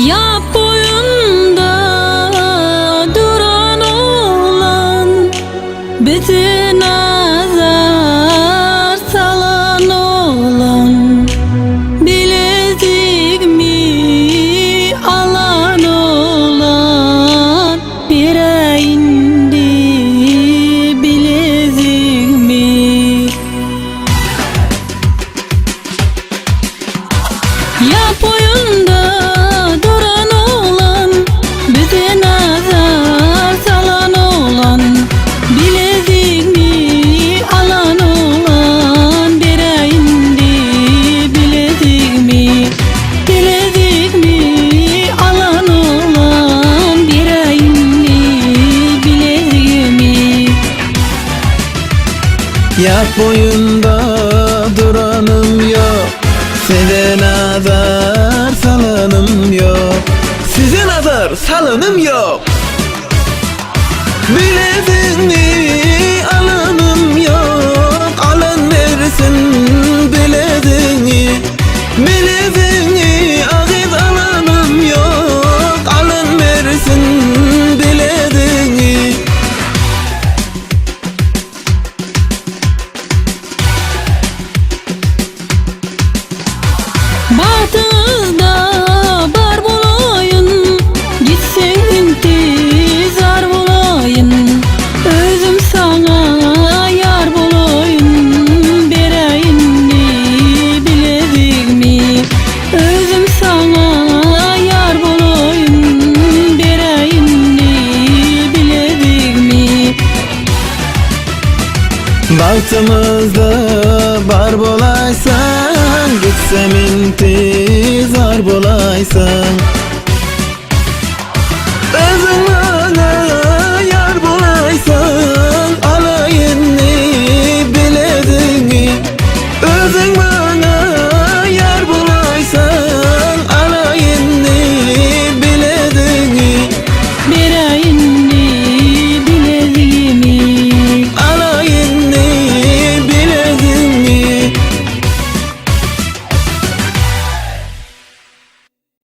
Ya boyunda duran oğlan, bizi nazar salan oğlan, bilezik mi alan oğlan, bire indi bilezik mi? Ya boyunda duran oğlan, bize nazar salan oğlan, bilezik mi alan oğlan, bire indi bilezik mi? Bilezik mi alan oğlan, bire indi bilezik mi? Yat boyunda duranım yok, size nazar salanım yok, size nazar salanım yok. Bileziğini alanım yok, alan versin bileziğini. Bileziğini aziz alanım yok, alan versin bileziğini. Batınızda bar bulayın, gitsen intizar bulayın. Özüm sana yar bulayın, bire indi bilezik mi? Özüm sana yar bulayın, bire indi bilezik mi? Bahtımızda bar bolaysan, gitsem intizar bolaysan. Özün